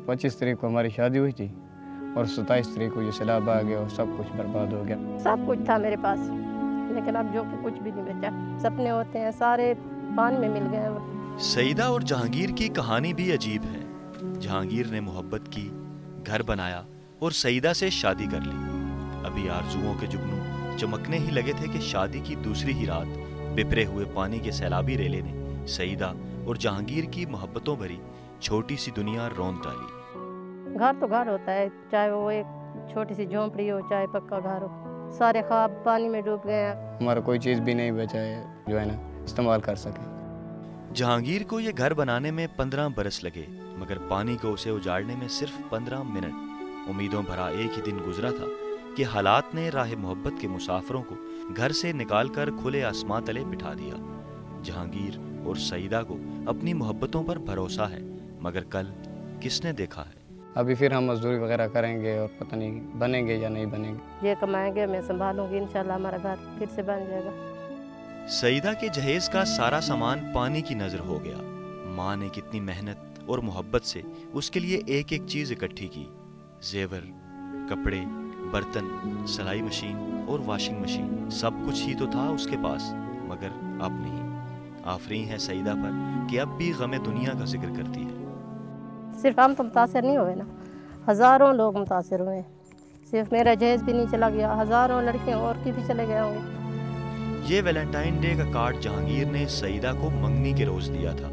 25 तारीख को हमारी शादी हुई थी और 27 तारीख को ये सैलाब आ गया और सब कुछ बर्बाद हो गया। सब कुछ था मेरे पास, लेकिन अब जो कि कुछ भी नहीं बचा। सपने होते हैं सारे पानी में मिल गए। सईदा और जहांगीर की कहानी भी अजीब है। जहांगीर ने मोहब्बत की, घर बनाया और सईदा से शादी कर ली। अभी आरजुओं के जुगनू चमकने ही लगे थे कि शादी की दूसरी ही रात बिफरे हुए पानी के सैलाबी रेले ने सईदा और जहांगीर की मोहब्बतों भरी छोटी सी दुनिया रौंद डाली। घर तो घर होता है, चाहे वो एक छोटी सी झोंपड़ी हो चाहे पक्का घर हो, सारे ख्वाब पानी में डूब गए। हमारा कोई चीज़ भी नहीं बचा है जो है ना इस्तेमाल कर सके। जहांगीर को ये घर बनाने में 15 बरस लगे, मगर पानी को उसे उजाड़ने में सिर्फ 15 मिनट। उम्मीदों भरा एक ही दिन गुजरा था कि हालात ने राह मोहब्बत के मुसाफिरों को घर से निकालकर खुले आसमां तले बिठा दिया। जहांगीर और सईदा को अपनी मोहब्बतों पर भरोसा है, मगर कल किसने देखा है। अभी फिर हम मजदूरी वगैरह करेंगे और पता नहीं बनेंगे या नहीं बनेंगे। ये कमाएंगे, मैं संभालूंगी, इंशाल्लाह हमारा घर फिर से बन जाएगा। सईदा के जहेज का सारा सामान पानी की नजर हो गया। माँ ने कितनी मेहनत और मोहब्बत से उसके लिए एक एक चीज इकट्ठी की। जेवर, कपड़े, बर्तन, सिलाई मशीन और वॉशिंग मशीन, सब कुछ ही तो था उसके पास, मगर अब नहीं। आफरीन है सईदा पर कि अब भी गमे दुनिया का जिक्र करती है। सिर्फ हम तो मुतासर नहीं हुए ना, हज़ारों लोग मुतासर हुए। सिर्फ मेरा जहेज भी नहीं चला गया, हज़ारों लड़कियां और की भी चले गए होंगे। ये वैलेंटाइन डे का कार्ड जहांगीर ने सईदा को मंगनी के रोज दिया था,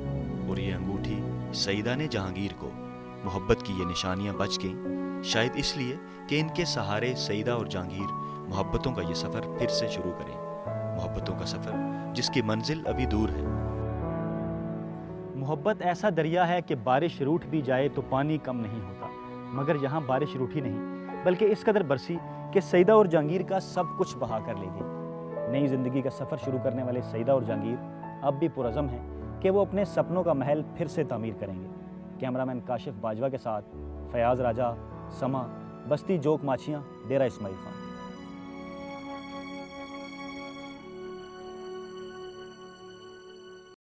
और ये अंगूठी सईदा ने जहांगीर को। मोहब्बत की ये निशानियां बच गईं, शायद इसलिए कि इनके सहारे सईदा और जहांगीर मोहब्बतों का ये सफ़र फिर से शुरू करें। मोहब्बतों का सफ़र जिसकी मंजिल अभी दूर है। मोहब्बत ऐसा दरिया है कि बारिश रूठ भी जाए तो पानी कम नहीं होता, मगर यहाँ बारिश रूठी नहीं बल्कि इस कदर बरसी कि सईदा और जहांगीर का सब कुछ बहा कर ले गई। नई ज़िंदगी का सफ़र शुरू करने वाले सईदा और जहांगीर अब भी पुरज़म हैं कि वो अपने सपनों का महल फिर से तामीर करेंगे। कैमरामैन काशिफ बाजवा के साथ फयाज़ राजा, समा, बस्ती जोक माछियाँ, डेरा इस्माइल खान।